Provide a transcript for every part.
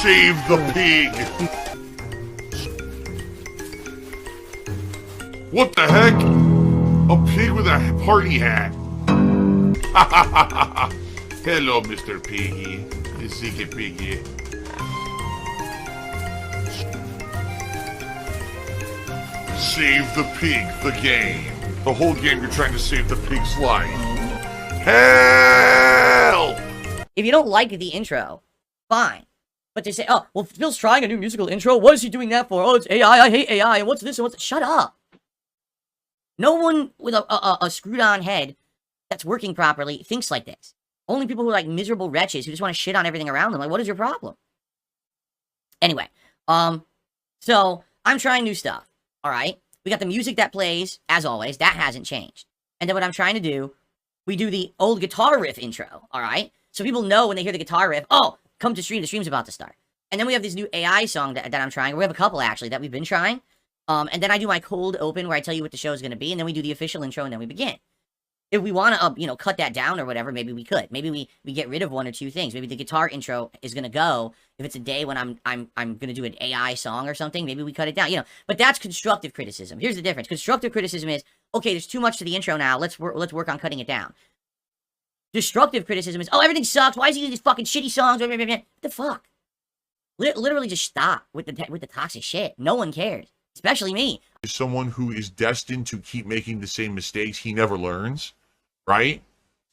Save the pig! What the heck? A pig with a party hat. Hello, Mr. Piggy. The secret piggy. Save the pig, the game. The whole game you're trying to save the pig's life. Help! If you don't like the intro, fine. But they say, oh, well, Phil's trying a new musical intro. What is he doing that for? Oh, it's AI. I hate AI. And what's this and what's... Shut up. No one with a screwed-on head that's working properly thinks like this. Only people who are like miserable wretches who just want to shit on everything around them. Like, what is your problem? Anyway, so I'm trying new stuff. All right? We got the music that plays, as always. That hasn't changed. And then what I'm trying to do, we do the old guitar riff intro. All right? So people know when they hear the guitar riff, oh, come to stream. The stream's about to start. And then we have this new AI song that I'm trying. We have a couple, actually, that we've been trying. And then I do my cold open where I tell you what the show is going to be. And then we do the official intro and then we begin. If we want to, cut that down or whatever, maybe we could. Maybe we get rid of one or two things. Maybe the guitar intro is going to go. If it's a day when I'm going to do an AI song or something, maybe we cut it down. But that's constructive criticism. Here's the difference. Constructive criticism is, okay, there's too much to the intro now. Let's work on cutting it down. Destructive criticism is, oh, everything sucks. Why is he using these fucking shitty songs? What the fuck? Literally just stop with the toxic shit. No one cares. Especially me. Someone who is destined to keep making the same mistakes he never learns, right?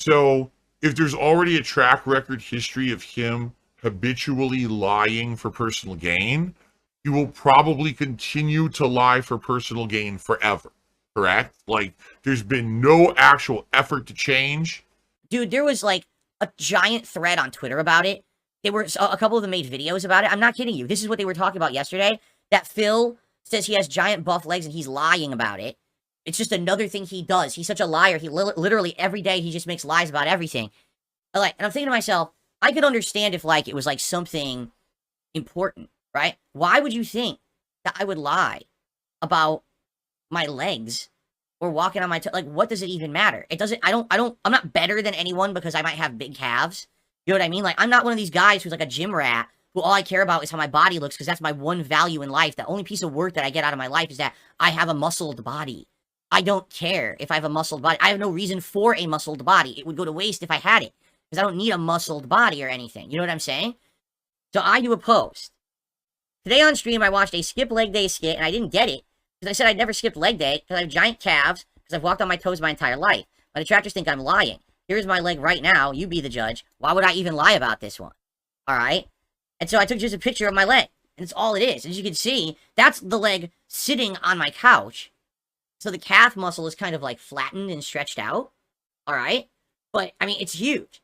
So if there's already a track record history of him habitually lying for personal gain, he will probably continue to lie for personal gain forever, correct? Like, there's been no actual effort to change. Dude, there was like a giant thread on Twitter about it. A couple of them made videos about it. I'm not kidding you. This is what they were talking about yesterday. That Phil says he has giant buff legs and he's lying about it. It's just another thing he does. He's such a liar. He literally every day he just makes lies about everything. And I'm thinking to myself, I could understand if it was like something important, right? Why would you think that I would lie about my legs or walking on my toes? Like, what does it even matter? It doesn't. I'm not better than anyone because I might have big calves. You know what I mean? Like, I'm not one of these guys who's like a gym rat who all I care about is how my body looks because that's my one value in life. The only piece of work that I get out of my life is that I have a muscled body. I don't care if I have a muscled body. I have no reason for a muscled body. It would go to waste if I had it because I don't need a muscled body or anything. You know what I'm saying? So I do a post. Today on stream, I watched a skip leg day skit and I didn't get it because I said I'd never skipped leg day because I have giant calves because I've walked on my toes my entire life. My detractors think I'm lying. Here's my leg right now. You be the judge. Why would I even lie about this one? All right? And so I took just a picture of my leg. And it's all it is. As you can see, that's the leg sitting on my couch. So the calf muscle is kind of like flattened and stretched out. All right? But, I mean, it's huge.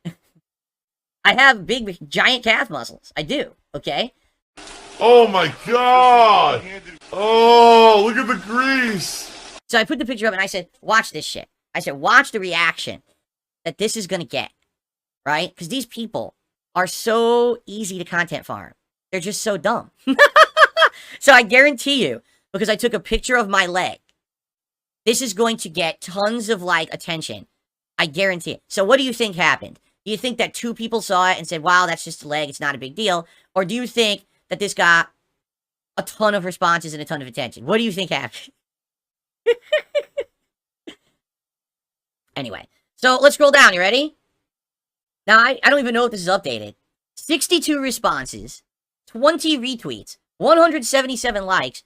I have big, giant calf muscles. I do. Okay? Oh my god! Oh, look at the grease! So I put the picture up and I said, watch this shit. I said, watch the reaction that this is going to get. Right? Because these people are so easy to content farm. They're just so dumb. So I guarantee you, because I took a picture of my leg, this is going to get tons of, attention. I guarantee it. So what do you think happened? Do you think that 2 people saw it and said, wow, that's just a leg, it's not a big deal? Or do you think that this got a ton of responses and a ton of attention? What do you think happened? Anyway, so let's scroll down. You ready? Now, I don't even know if this is updated. 62 responses, 20 retweets, 177 likes,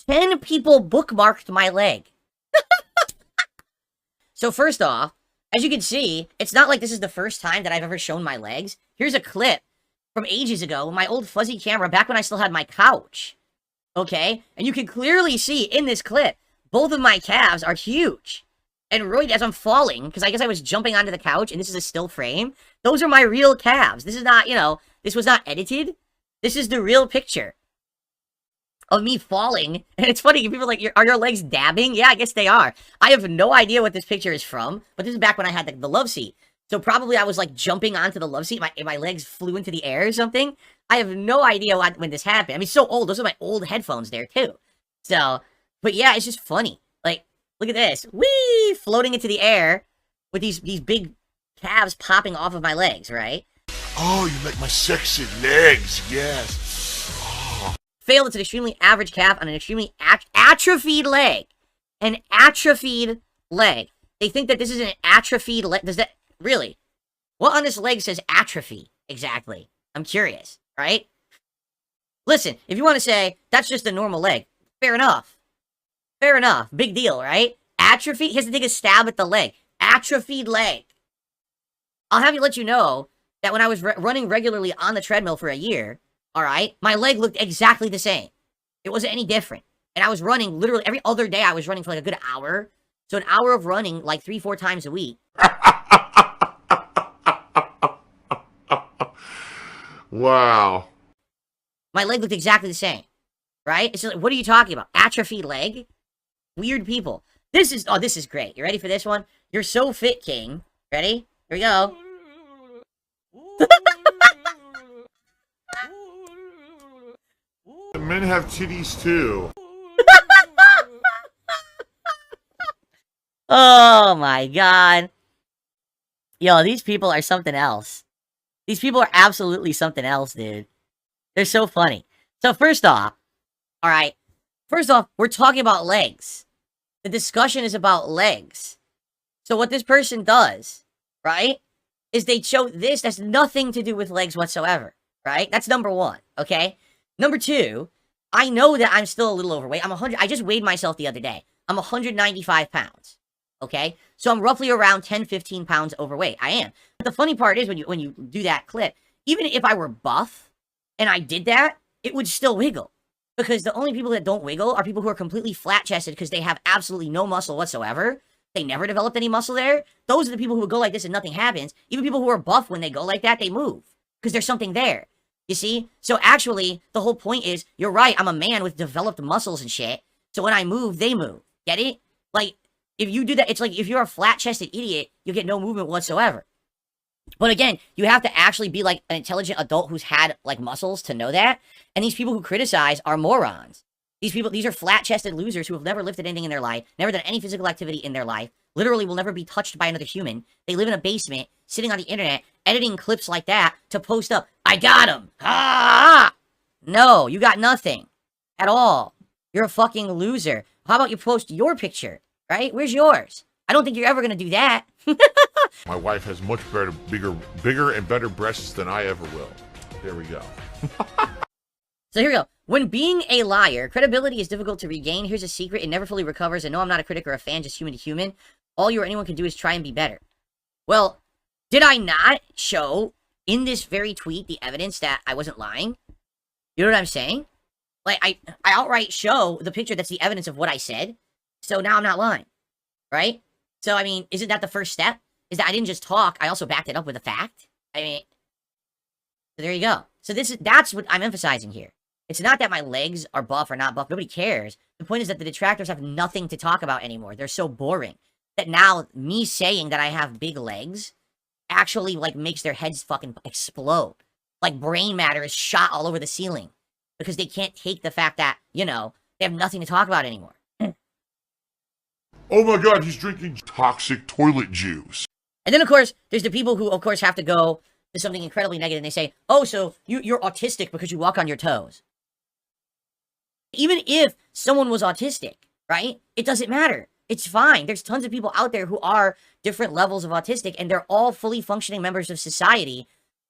10 people bookmarked my leg. So first off, as you can see, it's not like this is the first time that I've ever shown my legs. Here's a clip from ages ago, my old fuzzy camera, back when I still had my couch. Okay? And you can clearly see in this clip, both of my calves are huge. And right as I'm falling, because I guess I was jumping onto the couch, and this is a still frame, those are my real calves. This is not, this was not edited. This is the real picture of me falling. And it's funny, people are like, are your legs dabbing? Yeah, I guess they are. I have no idea what this picture is from, but this is back when I had the love seat. So probably I was jumping onto the love seat, my legs flew into the air or something. I have no idea when this happened. I mean, so old. Those are my old headphones there too. So, but yeah, it's just funny. Look at this. Whee! Floating into the air with these big calves popping off of my legs, right? Oh, you like my sexy legs, yes. Failed, it's an extremely average calf on an extremely atrophied leg. An atrophied leg. They think that this is an atrophied leg. Does that, really? What on this leg says atrophy, exactly? I'm curious, right? Listen, if you want to say, that's just a normal leg, fair enough. Fair enough. Big deal, right? Atrophy, he has to take a stab at the leg. Atrophied leg. I'll have you let you know that when I was running regularly on the treadmill for a year, alright, my leg looked exactly the same. It wasn't any different. And I was running literally every other day. I was running for like a good hour. So an hour of running like 3-4 times a week. Wow. My leg looked exactly the same. Right? It's just like, what are you talking about? Atrophied leg? Weird people. This is great. You ready for this one? You're so fit, King. Ready? Here we go. The men have titties too. Oh my god. Yo, these people are something else. These people are absolutely something else, dude. They're so funny. So first off, alright. First off, we're talking about legs. The discussion is about legs. So what this person does, right, is they show this. That's nothing to do with legs whatsoever, right? That's number one, okay? Number two, I know that I'm still a little overweight. I just weighed myself the other day. I'm 195 pounds, okay? So I'm roughly around 10, 15 pounds overweight. I am. But the funny part is when you do that clip, even if I were buff and I did that, it would still wiggle. Because the only people that don't wiggle are people who are completely flat-chested because they have absolutely no muscle whatsoever. They never developed any muscle there. Those are the people who would go like this and nothing happens. Even people who are buff, when they go like that, they move. Because there's something there. You see? So actually, the whole point is, you're right, I'm a man with developed muscles and shit. So when I move, they move. Get it? Like, if you do that, it's like if you're a flat-chested idiot, you get no movement whatsoever. But again, you have to actually be like an intelligent adult who's had like muscles to know that. And these people who criticize are morons. These are flat-chested losers who have never lifted anything in their life, never done any physical activity in their life, literally will never be touched by another human. They live in a basement, sitting on the internet, editing clips like that to post up, I got him! Ah! No, you got nothing. At all. You're a fucking loser. How about you post your picture, right? Where's yours? I don't think you're ever gonna do that. My wife has much better, bigger and better breasts than I ever will. There we go. So here we go. When being a liar, credibility is difficult to regain. Here's a secret. It never fully recovers. And no, I'm not a critic or a fan, just human to human. All you or anyone can do is try and be better. Well, did I not show in this very tweet the evidence that I wasn't lying? You know what I'm saying? Like, I outright show the picture that's the evidence of what I said. So now I'm not lying. Right? So, I mean, isn't that the first step? Is that I didn't just talk, I also backed it up with a fact? I mean, so there you go. So that's what I'm emphasizing here. It's not that my legs are buff or not buff. Nobody cares. The point is that the detractors have nothing to talk about anymore. They're so boring that now me saying that I have big legs actually, like, makes their heads fucking explode. Like, brain matter is shot all over the ceiling because they can't take the fact that, you know, they have nothing to talk about anymore. Oh my god, he's drinking toxic toilet juice. And then, of course, there's the people who, of course, have to go to something incredibly negative and they say, oh, so you're autistic because you walk on your toes. Even if someone was autistic, right? It doesn't matter. It's fine. There's tons of people out there who are different levels of autistic, and they're all fully functioning members of society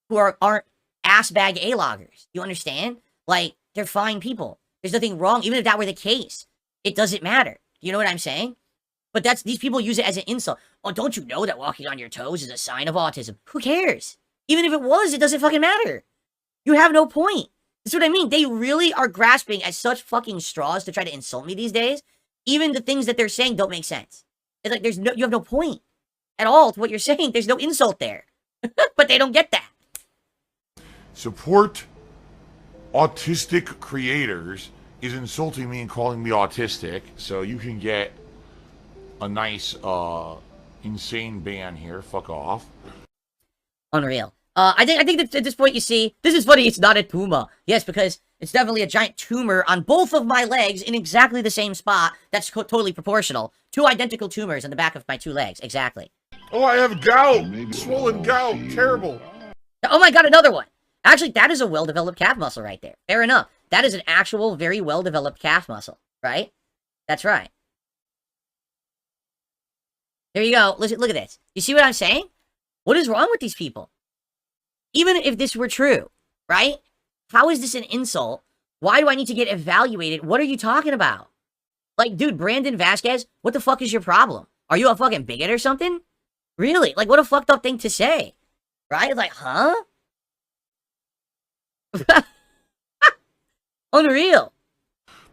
who aren't ass-bag A-loggers. You understand? Like, they're fine people. There's nothing wrong. Even if that were the case, it doesn't matter. You know what I'm saying? But these people use it as an insult. Oh, don't you know that walking on your toes is a sign of autism? Who cares? Even if it was, it doesn't fucking matter. You have no point. That's what I mean. They really are grasping at such fucking straws to try to insult me these days. Even the things that they're saying don't make sense. It's like you have no point at all to what you're saying. There's no insult there. But they don't get that. Support autistic creators is insulting me and calling me autistic, so you can get a nice, insane ban here. Fuck off. Unreal. I think that at this point, you see, this is funny, it's not a tumor. Yes, because it's definitely a giant tumor on both of my legs in exactly the same spot. That's totally proportional. 2 identical tumors on the back of my 2 legs. Exactly. Oh, I have gout. Swollen gout. Terrible. Oh my god, another one. Actually, that is a well-developed calf muscle right there. Fair enough. That is an actual, very well-developed calf muscle, right? That's right. There you go. Listen, look at this. You see what I'm saying? What is wrong with these people? Even if this were true, right? How is this an insult? Why do I need to get evaluated? What are you talking about? Like, dude, Brandon Vasquez, what the fuck is your problem? Are you a fucking bigot or something? Really? Like, what a fucked up thing to say. Right? Like, huh? Unreal.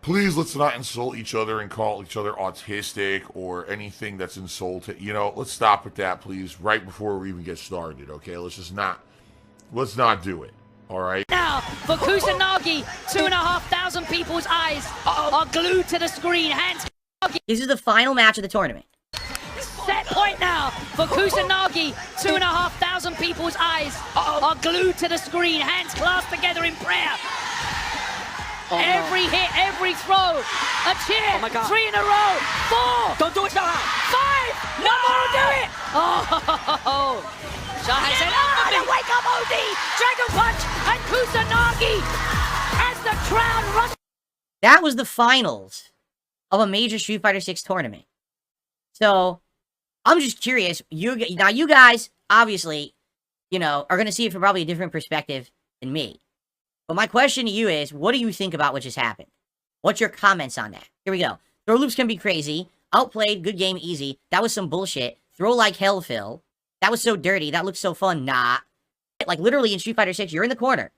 Please, let's not insult each other and call each other autistic or anything that's insulting. You know, let's stop with that, please, right before we even get started, okay? Let's not do it, all right? Now, for Kusanagi, 2,500 people's eyes are glued to the screen. Hands. This is the final match of the tournament. Set point now for Kusanagi, 2,500 people's eyes are glued to the screen. Hands clasped together in prayer. Oh, every hit, every throw, a cheer. Oh my God. 3 in a row, 4. Don't do it, Shahai. 5. No more will do it. Oh, Shahai said, the wake up OD, Dragon Punch, and Kusanagi as the crowd rushes. That was the finals of a major Street Fighter 6 tournament. So, I'm just curious. Now, you guys, obviously, you know, are going to see it from probably a different perspective than me. But my question to you is, what do you think about what just happened? What's your comments on that? Here we go. Throw loops can be crazy. Outplayed, good game, easy. That was some bullshit. Throw like hell, Phil. That was so dirty. That looks so fun. Nah. Like, literally, in Street Fighter 6, you're in the corner.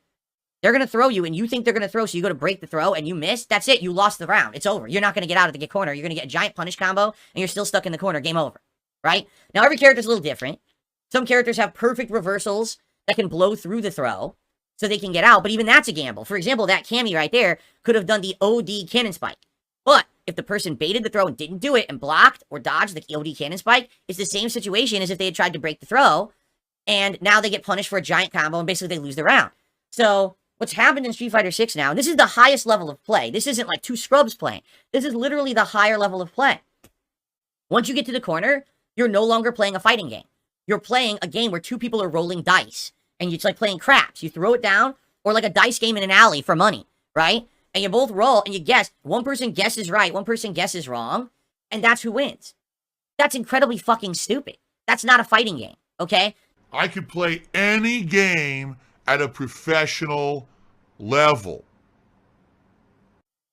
They're going to throw you, and you think they're going to throw, so you go to break the throw, and you miss. That's it. You lost the round. It's over. You're not going to get out of the corner. You're going to get a giant punish combo, and you're still stuck in the corner. Game over. Right? Now, every character's a little different. Some characters have perfect reversals that can blow through the throw, so they can get out, but even that's a gamble. For example, that Cammy right there could have done the OD cannon spike. But if the person baited the throw and didn't do it and blocked or dodged the OD cannon spike, it's the same situation as if they had tried to break the throw, and now they get punished for a giant combo, and basically they lose the round. So, what's happened in Street Fighter 6 now, and this is the highest level of play. This isn't like 2 scrubs playing. This is literally the higher level of play. Once you get to the corner, you're no longer playing a fighting game. You're playing a game where 2 people are rolling dice. And it's like playing craps. You throw it down, or like a dice game in an alley for money, right? And you both roll, and you guess. One person guesses right, one person guesses wrong, and that's who wins. That's incredibly fucking stupid. That's not a fighting game, okay? I could play any game at a professional level.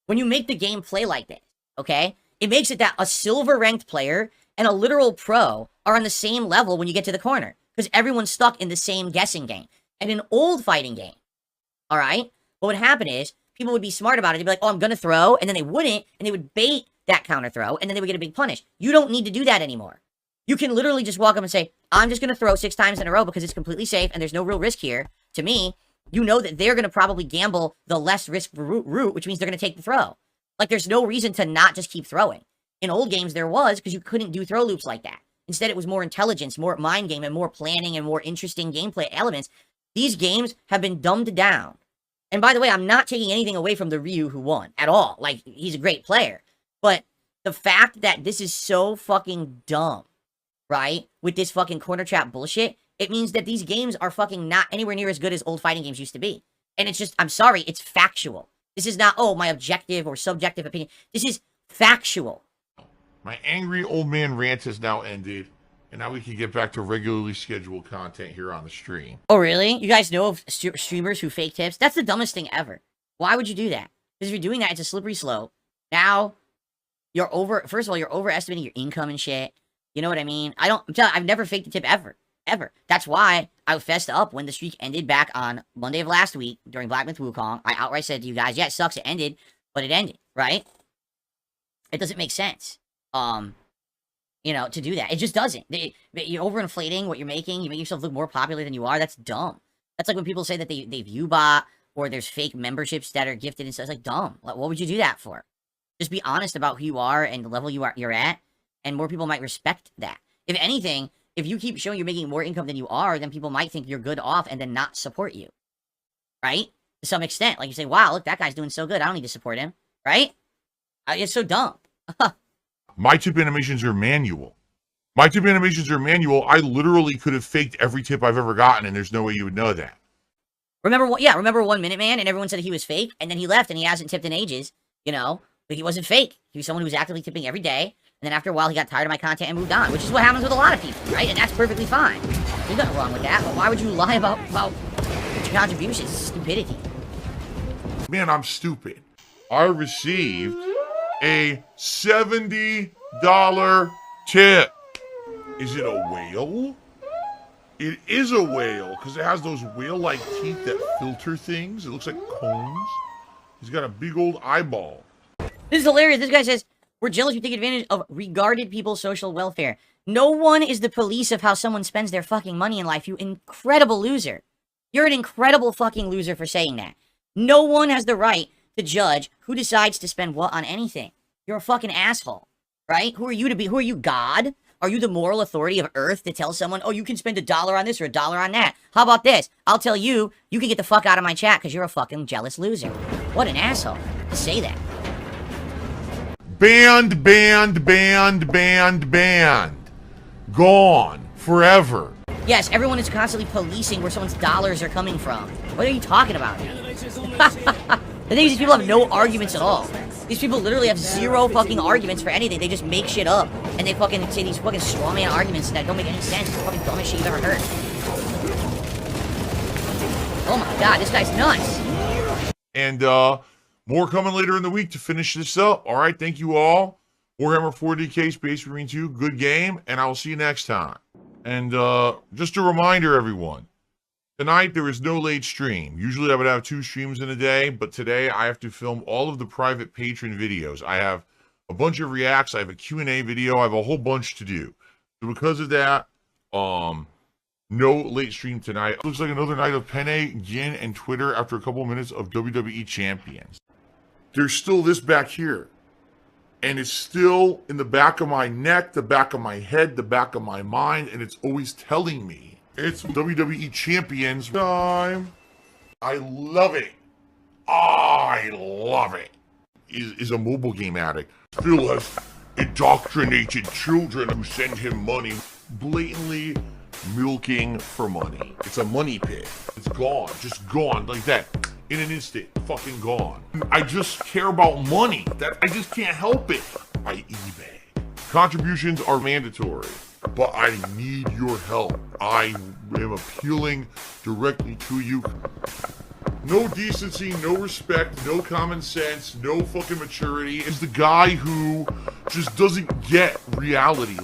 When you make the game play like this, okay? It makes it that a silver ranked player and a literal pro are on the same level when you get to the corner. Because everyone's stuck in the same guessing game. And an old fighting game, all right? What would happen is, people would be smart about it. They'd be like, oh, I'm going to throw, and then they wouldn't, and they would bait that counter throw, and then they would get a big punish. You don't need to do that anymore. You can literally just walk up and say, I'm just going to throw 6 times in a row because it's completely safe, and there's no real risk here. To me, you know that they're going to probably gamble the less risk route, which means they're going to take the throw. Like, there's no reason to not just keep throwing. In old games, there was, because you couldn't do throw loops like that. Instead, it was more intelligence, more mind game, and more planning, and more interesting gameplay elements. These games have been dumbed down. And by the way, I'm not taking anything away from the Ryu who won at all. Like, he's a great player. But the fact that this is so fucking dumb, right? With this fucking corner trap bullshit, it means that these games are fucking not anywhere near as good as old fighting games used to be. And it's just, I'm sorry, it's factual. This is not, oh, my objective or subjective opinion. This is factual. My angry old man rant has now ended, and now we can get back to regularly scheduled content here on the stream. Oh, really? You guys know of streamers who fake tips? That's the dumbest thing ever. Why would you do that? Because if you're doing that, it's a slippery slope. Now, first of all, you're overestimating your income and shit. You know what I mean? I've never faked a tip ever. Ever. That's why I fessed up when the streak ended back on Monday of last week during Black Myth Wukong. I outright said to you guys, yeah, it sucks, it ended, but it ended, right? It doesn't make sense. You know, to do that. It just doesn't. You're overinflating what you're making. You make yourself look more popular than you are. That's dumb. That's like when people say that they view bot or there's fake memberships that are gifted and stuff. It's like dumb. Like, what would you do that for? Just be honest about who you are and the level you're at, and more people might respect that. If anything, if you keep showing you're making more income than you are, then people might think you're good off and then not support you. Right? To some extent. Like you say, wow, look, that guy's doing so good. I don't need to support him. Right? It's so dumb. My tip animations are manual. My tip animations are manual. I literally could have faked every tip I've ever gotten, and there's no way you would know that. Remember what? Yeah, remember 1 Minute Man, and everyone said he was fake, and then he left, and he hasn't tipped in ages, you know, but he wasn't fake. He was someone who was actively tipping every day, and then after a while, he got tired of my content and moved on, which is what happens with a lot of people, right? And that's perfectly fine. There's nothing wrong with that, but why would you lie about your contributions? It's stupidity. Man, I'm stupid. I received a $70 tip. Is it a whale? It is a whale, because it has those whale-like teeth that filter things. It looks like cones. He's got a big old eyeball. This is hilarious. This guy says, we're jealous, we take advantage of regarded people's social welfare. No one is the police of how someone spends their fucking money in life, you incredible loser. You're an incredible fucking loser for saying that. No one has the right to judge who decides to spend what on anything. You're a fucking asshole, right? Who are you to be? Who are you, God? Are you the moral authority of Earth to tell someone, oh, you can spend $1 on this or $1 on that? How about this? I'll tell you, you can get the fuck out of my chat because you're a fucking jealous loser. What an asshole to say that. Banned, banned, banned, banned, banned. Gone. Forever. Yes, everyone is constantly policing where someone's dollars are coming from. What are you talking about? The thing is, these people have no arguments at all. These people literally have zero fucking arguments for anything. They just make shit up. And they fucking say these fucking strawman arguments that don't make any sense. It's the fucking dumbest shit you've ever heard. Oh my god, this guy's nuts. And more coming later in the week to finish this up. All right, thank you all. Warhammer 40k Space Marine 2, good game, and I will see you next time. And just a reminder, everyone. Tonight, there is no late stream. Usually, I would have 2 streams in a day, but today, I have to film all of the private patron videos. I have a bunch of reacts. I have a Q&A video. I have a whole bunch to do. So because of that, no late stream tonight. Looks like another night of Penne, Gin, and Twitter after a couple minutes of WWE Champions. There's still this back here. And it's still in the back of my neck, the back of my head, the back of my mind, and it's always telling me. It's WWE Champions time. I love it. I love it. Is a mobile game addict. Phil has indoctrinated children who send him money. Blatantly milking for money. It's a money pit. It's gone. Just gone like that. In an instant. Fucking gone. I just care about money. I just can't help it. I eBay. Contributions are mandatory. But I need your help. I am appealing directly to you. No decency, no respect, no common sense, no fucking maturity. Is the guy who just doesn't get reality.